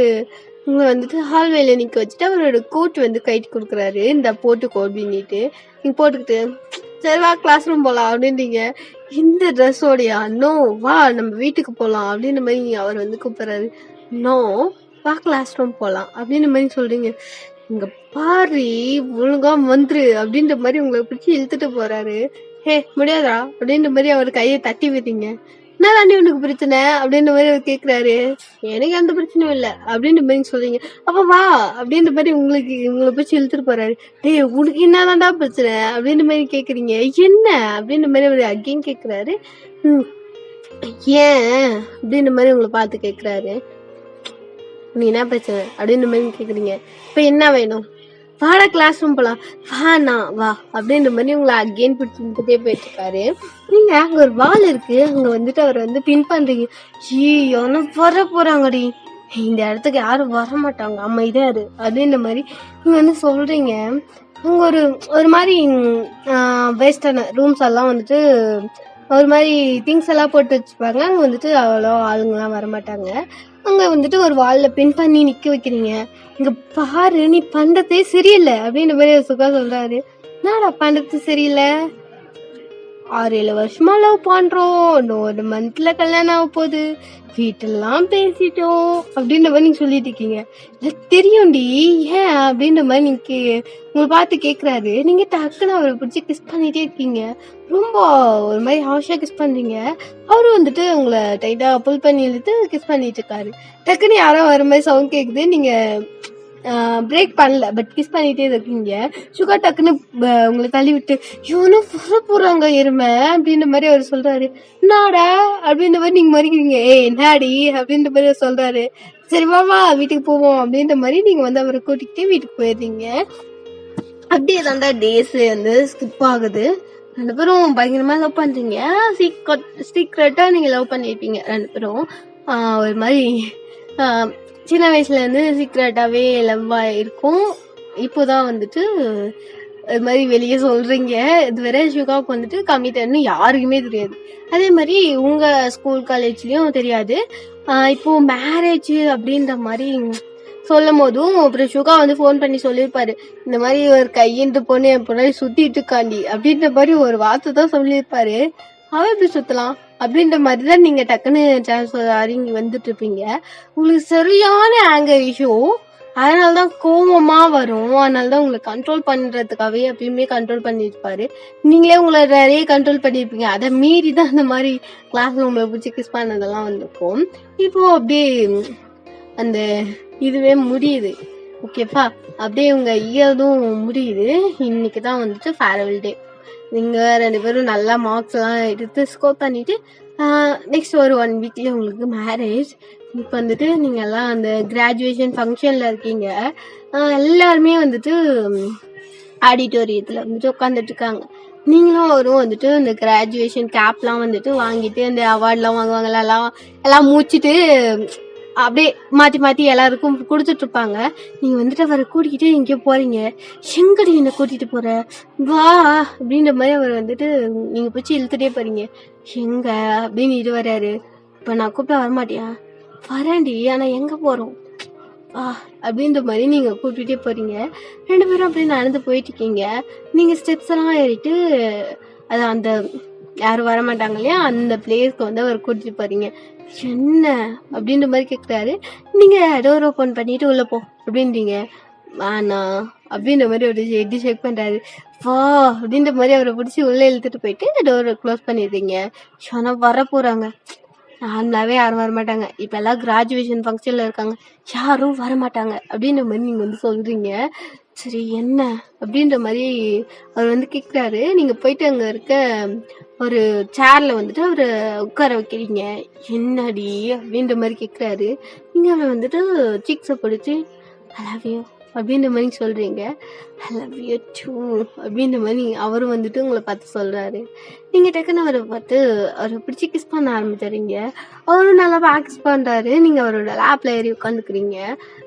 உங்களை வந்துட்டு ஹால்வேல நிக்க வச்சுட்டு அவரோட கோட் வந்து கைட்டு கொடுக்குறாரு. இந்த போட்டுக்கோ அப்படின்ட்டு நீங்க போட்டுக்கிட்டு சரி வா கிளாஸ் ரூம் போலாம் அப்படின்றீங்க. இந்த ட்ரெஸ்ஸோடையா? நோ, வா நம்ம வீட்டுக்கு போலாம் அப்படின்ற மாதிரி அவர் வந்து கூப்பிடுறாரு. நோ, வா கிளாஸ் ரூம் போலாம் அப்படின்ற மாதிரி சொல்றீங்க. இங்க பாரு ஒழுங்கா வந்துரு அப்படின்ற மாதிரி உங்களை பிடிச்சி இழுத்துட்டு போறாரு. ஹே முடியாதா அப்படின்ற மாதிரி அவர் கையை தட்டி விட்டீங்க. என்ன தாண்டி உனக்கு பிரச்சனை அப்படின்ற மாதிரி அவர் கேக்குறாரு. எனக்கு எந்த பிரச்சனையும் இல்லை அப்படின்ற மாதிரி சொல்றீங்க. அப்ப வா அப்படின்ற மாதிரி உங்களை பிடிச்சி இழுத்துட்டு போறாரு. டேய் உனக்கு என்னதான்டா பிரச்சனை அப்படின்ற மாதிரி கேக்குறீங்க. என்ன அப்படின்ற மாதிரி அவர் அகைன் கேக்குறாரு. ஏன் அப்படின்ற மாதிரி உங்களை பார்த்து கேக்குறாரு. நீ என்ன பிரச்சனை அப்படின்ற மாதிரி கேக்குறீங்க. இப்ப என்ன வேணும்? வாடா கிளாஸ் ரூம் போலாம். வாண்ணா வா அப்படின்ற மாதிரி உங்களை அகெயின் பிடிச்சிட்டே போயிட்டு இருக்காரு. நீங்க அங்க ஒரு வால் இருக்கு, அங்க வந்துட்டு அவர் வந்து பின் பண்றீங்க. ஏன்னா வர போறாங்கடி, இந்த இடத்துக்கு யாரும் வர மாட்டாங்க, அமைதியா இரு அப்படின்ற மாதிரி நீங்க வந்து சொல்றீங்க. அங்க ஒரு மாதிரி வேஸ்டான ரூம்ஸ் எல்லாம் வந்துட்டு ஒரு மாதிரி திங்ஸ் எல்லாம் போட்டு வச்சுப்பாங்க. அங்க வந்துட்டு அவ்வளோ ஆளுங்கெல்லாம் வரமாட்டாங்க. அங்க வந்துட்டு ஒரு வால்ல பின் பண்ணி நிக்க வைக்கிறீங்க. இங்க பாரு நீ பண்றதே சரியில்லை அப்படின்ற மாதிரி சுகா சொல்றாரு. என்னடா பண்றது சரியில்லை? 6-7 வருஷமா லவ் பண்றோம், இன்னும் 1 monthல கல்யாணம் ஆக போகுது, வீட்டெல்லாம் பேசிட்டோம் அப்படின்ற மாதிரி நீங்க சொல்லிட்டு இருக்கீங்க. தெரியும்டி ஏன் அப்படின்ற மாதிரி நீங்க உங்களை பார்த்து கேக்குறாரு. நீங்க டக்குன்னு அவரை பிடிச்சி கிஸ் பண்ணிட்டே இருக்கீங்க. ரொம்ப ஒரு மாதிரி ஹாஷா கிஸ் பண்றீங்க. அவரும் வந்துட்டு உங்களை டைட்டா புல் பண்ணி இழுத்து கிஸ் பண்ணிட்டு இருக்காரு. டக்குன்னு யாரோ வர மாதிரி சவுண்ட் கேக்குது. நீங்க பிரேக் பண்ணல, பட் கிஸ் பண்ணிட்டே இருக்கீங்க. சுகர் டக்குன்னு உங்களை தள்ளி விட்டு இவனும் வர போறாங்க எருமை அப்படின்ற மாதிரி அவர் சொல்றாரு. நாடா அப்படின்ற மாதிரி நீங்க மறிக்கிறீங்க. நாடி அப்படின்ற மாதிரி அவர் சொல்றாரு. சரி வாமா வீட்டுக்கு போவோம் அப்படின்ற மாதிரி நீங்க வந்து அவரை கூட்டிக்கிட்டே வீட்டுக்கு போயிடுறீங்க. அப்படியே தாண்டா டேஸ் வந்து ஸ்கிப் ஆகுது. 2 பேரும் பயங்கரமா லவ் பண்றீங்க. சீக்ரெட்டா நீங்க லவ் பண்ணிருப்பீங்க 2 பேரும். ஒரு மாதிரி சின்ன வயசுல இருந்து சீக்ரெட்டாவே லவ்வா இருக்கும். இப்போதான் வந்துட்டு இது மாதிரி வெளியே சொல்றீங்க. இதுவரை சுகாவுக்கு வந்துட்டு கமிட்டட்னு யாருக்குமே தெரியாது. அதே மாதிரி உங்க ஸ்கூல் காலேஜ்லயும் தெரியாது. இப்போ மேரேஜ் அப்படின்ற மாதிரி சொல்லும் போதும் அப்புறம் சுகா வந்து ஃபோன் பண்ணி சொல்லியிருப்பாரு. இந்த மாதிரி ஒரு கையின்ற பொண்ணு என் பொண்ணாடி சுத்திட்டு இருக்காண்டி அப்படின்ற மாதிரி ஒரு வார்த்தை தான் சொல்லியிருப்பாரு. அவன் எப்படி சுத்தலாம் அப்படின்ற மாதிரிதான் நீங்க டக்குன்னு டிரான்ஸ்ஃபர் இறங்கி வந்துட்டு இருப்பீங்க. உங்களுக்கு சரியான ஆங்கர் இஷ்யூ, அதனாலதான் கோவமா வரும். அதனாலதான் உங்களை கண்ட்ரோல் பண்றதுக்காகவே எப்பயுமே கண்ட்ரோல் பண்ணிருப்பாரு. நீங்களே உங்களை நிறைய கண்ட்ரோல் பண்ணிருப்பீங்க. அதை மீறி தான் அந்த மாதிரி கிளாஸ் ரூம்ல பிடிச்சி கிஸ் பண்ணதெல்லாம் வந்திருக்கும். இப்போ அப்படியே அந்த இதுவே முடியுது. ஓகேப்பா, அப்படியே உங்க இயர்தும் முடியுது. இன்னைக்குதான் வந்துட்டு ஃபேர்வெல் டே. நீங்க 2 பேரும் நல்லா மார்க்ஸ் எல்லாம் எடுத்து ஸ்கோர் பண்ணிட்டு நெக்ஸ்ட் ஒரு 1 வீக்ல உங்களுக்கு மேரேஜ். இப்போ வந்துட்டு நீங்க எல்லாம் அந்த கிராஜுவேஷன் ஃபங்க்ஷன்ல இருக்கீங்க. எல்லாருமே வந்துட்டு ஆடிட்டோரியத்துல வந்துட்டு உட்காந்துட்டு இருக்காங்க. நீங்களும் அவரும் வந்துட்டு இந்த கிராஜுவேஷன் கேப்லாம் வந்துட்டு வாங்கிட்டு அந்த அவார்ட்லாம் வாங்குவாங்கல்ல, எல்லாம் மூச்சிட்டு அப்படியே மாத்தி மாத்தி எல்லாருக்கும் கொடுத்துட்டு இருப்பாங்க. நீங்க வந்துட்டு அவரை கூட்டிக்கிட்டு எங்கேயோ போறீங்க. எங்கடி என்ன கூட்டிட்டு போற, வா அப்படின்ற மாதிரி அவர் வந்துட்டு நீங்க போச்சு இழுத்துட்டே போறீங்க. எங்க அப்படின்னு இது வர்றாரு. இப்ப நான் கூப்பிட்டா வரமாட்டியா? வரேன்டி, ஆனா எங்க போறோம் அப்படின்ற மாதிரி நீங்க கூப்பிட்டுட்டே போறீங்க. 2 பேரும் அப்படியே நடந்து போயிட்டு இருக்கீங்க. நீங்க ஸ்டெப்ஸ் எல்லாம் ஏறிட்டு அது அந்த யாரும் வரமாட்டாங்க இல்லையா, அந்த பிளேஸ்க்கு வந்து அவர் கூட்டிட்டு போறீங்க. என்ன அப்படின்ற மாதிரி கேக்குறாரு. நீங்க டோர் ஓபன் பண்ணிட்டு உள்ள போ அப்படின்றீங்க. ஆனா அப்படின்ற மாதிரி ஒரு எட்டி செக் பண்றாரு. வா அப்படின்ற மாதிரி அவரை பிடிச்சி உள்ள இழுத்துட்டு போயிட்டு டோரை க்ளோஸ் பண்ணிடுறீங்க. ஆனா வர போறாங்க. நார்மலாவே யாரும் வரமாட்டாங்க. இப்ப எல்லாம் கிராஜுவேஷன் ஃபங்க்ஷன்ல இருக்காங்க, யாரும் வரமாட்டாங்க அப்படின்ற மாதிரி நீங்க வந்து சொல்றீங்க. சரி என்ன அப்படின்ற மாதிரி அவர் வந்து கேக்குறாரு. நீங்க போயிட்டு அங்க இருக்க ஒரு சேர்ல வந்துட்டு அவரை உட்கார வைக்கிறீங்க. என்னடி அப்படின்ற மாதிரி கேக்குறாரு. நீங்க அவரை வந்துட்டு சீக்ஸை பிடிச்சி ஐ லவ் யூ அப்படின்ற மாதிரி சொல்றீங்க. ஐ லவ் யூ டூ அப்படின்ற மாதிரி அவரும் வந்துட்டு உங்களை பார்த்து சொல்றாரு. நீங்க டக்குன்னு அவரை பார்த்து அவரை பிடிச்சி கிஸ் பண்ண ஆரம்பிச்சுறீங்க. அவரும் நல்லா கிஸ் பண்றாரு. நீங்க அவரோட லேப்ல ஏறி உட்காந்துக்கிறீங்க.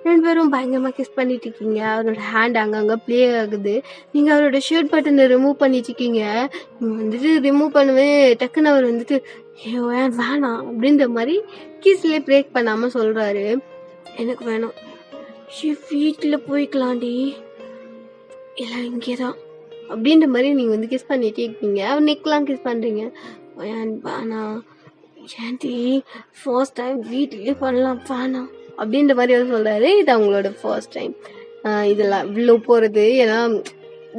2 பேரும் பயங்கரமா கிஸ் பண்ணிட்டு இருக்கீங்க. அவரோட ஹேண்ட் அங்கங்க ப்ளே ஆகுது. நீங்க அவரோட ஷர்ட் பட்டனை ரிமூவ் பண்ணிட்டு இருக்கீங்க. நீங்க வந்துட்டு ரிமூவ் பண்ணவே டக்குன்னு அவர் வந்துட்டு வேணாம் அப்படின்ற மாதிரி கிஸ்லயே பிரேக் பண்ணாம சொல்றாரு. எனக்கு வேணும், வீட்டுல போய்க்கலாண்டி, இல்ல இங்கேதான் அப்படின்ற மாதிரி நீங்க வந்து கிஸ் பண்ணிட்டே இருக்கீங்க. அவர் நெக்லாம் கிஸ் பண்றீங்க. வேணாம் ஏன்டி, ஃபர்ஸ்ட் டைம் வீட்லயே பண்ணலாம், வேணாம் அப்படின்ற மாதிரி அவர் சொல்றாரு. இது அவங்களோட ஃபர்ஸ்ட் டைம் இதெல்லாம் இவ்வளோ போறது. ஏன்னா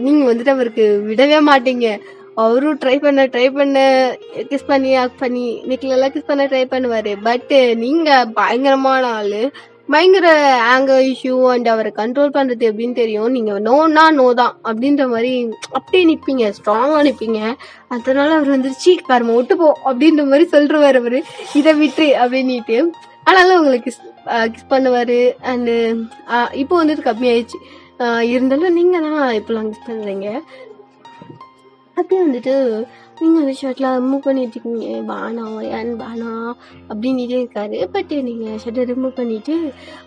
நீங்க வந்துட்டு அவருக்கு விடவே மாட்டீங்க. அவரும் ட்ரை பண்ண கிஸ் பண்ணி நெக்லாம் கிஸ் பண்ண ட்ரை பண்ணுவாரு. பட் நீங்க பயங்கரமான ஆளு, பயங்கர ஆங்கர் இஷ்யூ அண்ட் அவரை கண்ட்ரோல் பண்றது எப்படின்னு தெரியும். நீங்க நோனா நோ தான் அப்படின்ற மாதிரி அப்படியே நிப்பீங்க, ஸ்ட்ராங்கா நிப்பீங்க. அதனால அவர் வந்துருச்சு பாருங்க ஒட்டு போ அப்படின்ற மாதிரி சொல்றாரு அவரு, இதை விட்டு அப்படின்னுட்டு. ஆனாலும் உங்களுக்கு கிஸ் பண்ணுவாரு. அண்டு இப்போ வந்துட்டு கம்மியாயிடுச்சு. இருந்தாலும் நீங்க தான் இப்பெல்லாம் கிஸ் பண்றீங்க. அப்படியே வந்துட்டு நீங்க அந்த ஷர்ட்ல ரிமூவ் பண்ணிட்டு இருக்கீங்க. பானா ஏன் பானா அப்படின்னுட்டே இருக்காரு. பட் நீங்க ஷர்ட்டை ரிமூவ் பண்ணிட்டு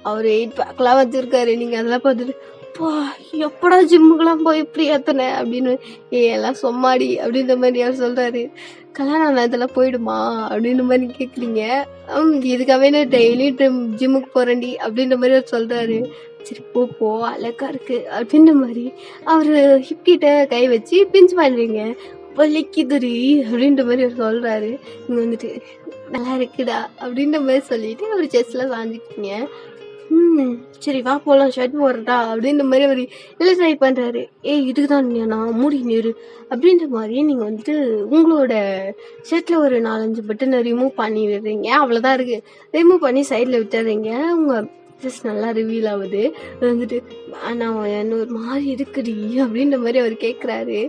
அவர் 8 பேக்லாம் வச்சிருக்காரு. நீங்க அதெல்லாம் பார்த்துட்டு எப்படா ஜிம்முக்கெல்லாம் போய் இப்படி ஏத்தன அப்படின்னு எல்லாம் சொம்மாடி அப்படின்ற மாதிரி அவர் சொல்றாரு. கல்யாணம் இதெல்லாம் போயிடுமா அப்படின்ற மாதிரி கேக்குறீங்க. இதுக்காகவே நான் டெய்லி ஜிம்முக்கு போறேன்டி அப்படின்ற மாதிரி அவர் சொல்றாரு. சரி போ அழகா இருக்கு அப்படின்ற மாதிரி அவரு ஹிப்கிட்ட கை வச்சு பிஞ்ச் பண்றீங்க. வலிக்குதுரி அப்படின்ற மாதிரி அவர் சொல்றாரு. நீங்க வந்துட்டு நல்லா இருக்குடா அப்படின்ற மாதிரி சொல்லிட்டு அவர் செஸ்ட்ல சாஞ்சிக்கிட்டீங்க. சரி வா போலாம், ஷர்ட் போடுறா அப்படின்ற மாதிரி அவர் இல்லை ட்ரை பண்றாரு. இதுக்குதான் நான் மூடி நீரு அப்படின்ற மாதிரி நீங்க வந்துட்டு உங்களோட ஷர்ட்ல ஒரு 4-5 பட்டனை ரிமூவ் பண்ணி விடுறீங்க. அவ்வளவுதான் இருக்கு. ரிமூவ் பண்ணி சைட்ல விட்டுறீங்க. உங்க ட்ரெஸ் நல்லா ரிவீல் ஆகுது. வந்துட்டு நான் ஒரு மாதிரி இருக்குடி அப்படின்ற மாதிரி அவர் கேட்குறாரு.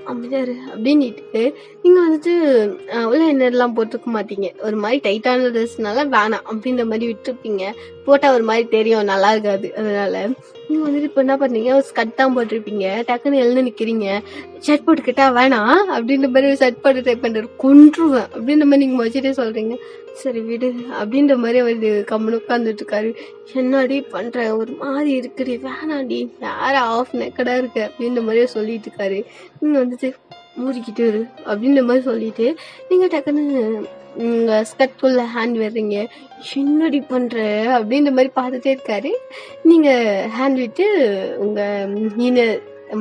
அப்படிதாரு அப்படின்ட்டு நீங்க வந்துட்டு உள்ள என்னெல்லாம் போட்டிருக்க மாட்டீங்க. ஒரு மாதிரி டைட்டான ட்ரெஸ்னால வேணாம் அப்படின்ற மாதிரி விட்டுருப்பீங்க. போட்டா ஒரு மாதிரி தெரியும், நல்லா இருக்காது. அதனால நீங்க வந்துட்டு இப்போ என்ன பண்ணீங்க, ஒரு ஸ்கர்ட் தான் போட்டிருப்பீங்க. டக்குன்னு எழுந்து நிக்கிறீங்க. ஷர்ட் போட்டுக்கிட்டா வேணாம் அப்படின்ற மாதிரி ஷர்ட் போட்டு ட்ரை பண்றாரு. கொன்றுவேன் அப்படின்ற மாதிரி நீங்க வச்சுட்டே சொல்றீங்க. சரி விடு அப்படின்ற மாதிரி அவர் கம்முன்னு உட்காந்துட்டு இருக்காரு. என்னடி பண்ற, ஒரு மாதிரி இருக்குடி, வேணாடி, யார ஆஃப் நெக்கடா இருக்கு அப்படின்ற மாதிரியே சொல்லிட்டு இருக்காரு. நீங்க வந்துட்டு மூடிக்கிட்டு இரு அப்படின்ற மாதிரி சொல்லிட்டு நீங்க டக்குன்னு உங்க ஸ்கர்ட்குள்ள ஹேண்ட் விடுறீங்க. என்னடி பண்ற அப்படின்ற மாதிரி பார்த்துட்டே இருக்காரு. நீங்க ஹேண்ட் விட்டு உங்க மீனை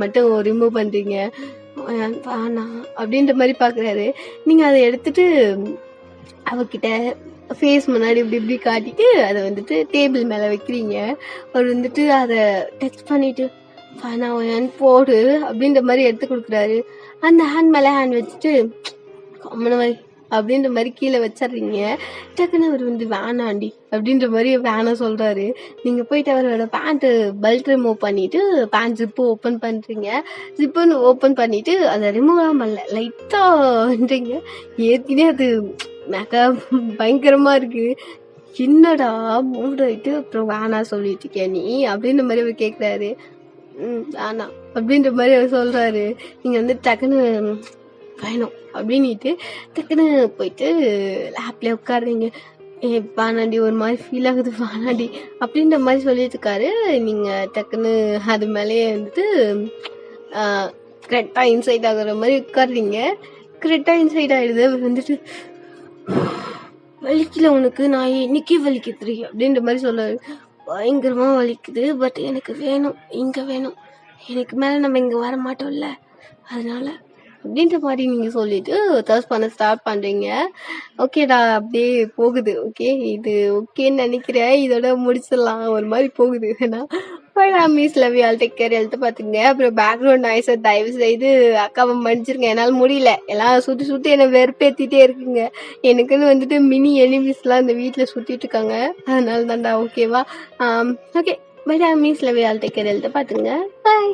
மட்டும் ரிமூவ் பண்றீங்க. வேணாம் அப்படின்ற மாதிரி பாக்குறாரு. நீங்க அதை எடுத்துட்டு அவகிட்ட ஃபேஸ் முன்னாடி இப்படி இப்படி காட்டிட்டு அதை வந்துட்டு டேபிள் மேல வைக்கிறீங்க. அவர் வந்துட்டு அதை டச் பண்ணிட்டு வேணாம் போடு அப்படின்ற மாதிரி எடுத்து கொடுக்குறாரு. அந்த ஹேண்ட் மேல ஹேண்ட் வச்சுட்டு கம்மன மாதிரி அப்படின்ற மாதிரி கீழே வச்சிடுறீங்க. டக்குன்னு அவர் வந்து வேணாண்டி அப்படின்ற மாதிரி வேணாம் சொல்றாரு. நீங்க போயிட்டு அவரோட பேண்ட் பெல்ட் ரிமூவ் பண்ணிட்டு பேண்ட் ஜிப்பு ஓப்பன் பண்றீங்க. ஜிப்புன்னு ஓப்பன் பண்ணிட்டு அதை ரிமூவ் பண்ணல, லைட்டான்றீங்க. ஏற்கனவே அது மெகா பயங்கரமா இருக்கு. என்னடா மூட் ஆயிட்டு அப்புறம் வேணா சொல்லிட்டு இருக்கியா நீ அப்படின்ற மாதிரி அவர் கேட்குறாரு. வேணாம் அப்படின்ற மாதிரி அவர் சொல்றாரு. நீங்க வந்து டக்குன்னு வேணும் அப்படின்னுட்டு டக்குன்னு போயிட்டு லேப்ல உட்காடுறீங்க. வானாண்டி ஒரு மாதிரி ஃபீல் ஆகுது வானாண்டி அப்படின்ற மாதிரி சொல்லிட்டு இருக்காரு. நீங்க டக்குன்னு அது மேலேயே வந்துட்டு கரெக்டா இன்சைட் ஆகுற மாதிரி உட்காடுறீங்க. கரெக்டா இன்சைட் ஆயிடுது. அவர் வந்துட்டு வலிக்கல உனக்கு, நான் இன்னைக்கே வலிக்குது அப்படின்ற மாதிரி சொல்றாரு. பயங்கரமா வலிக்குது, பட் எனக்கு வேணும், இங்க வேணும், எனக்கு மேல நம்ம இங்க வர மாட்டோம்ல அதனால அப்படின்ற மாதிரி நீங்க சொல்லிட்டு தர்ஸ் பண்ண ஸ்டார்ட் பண்றீங்க. ஓகேடா அப்படியே போகுது. ஓகே இது ஓகேன்னு நினைக்கிறேன். இதோட முடிச்சிடலாம் ஒரு மாதிரி போகுது. ஏன்னா miss love you all, take care, எழுத்து பாத்துங்க. அப்புறம் பேக்ரவுண்ட் நாய்ஸை தயவு செய்து அக்காவை மன்னிச்சிருங்க, என்னால் முடியல. எல்லாம் சுத்தி சுத்தி என்னை வெறுப்பேத்திட்டே இருக்குங்க. எனக்குன்னு வந்துட்டு மினி எனிமீஸ் எல்லாம் இந்த வீட்டுல சுத்திட்டு இருக்காங்க. அதனால தான்டா. ஓகேவா? Okay bye miss love you all, take care, எழுத்து பாத்துங்க. பாய்.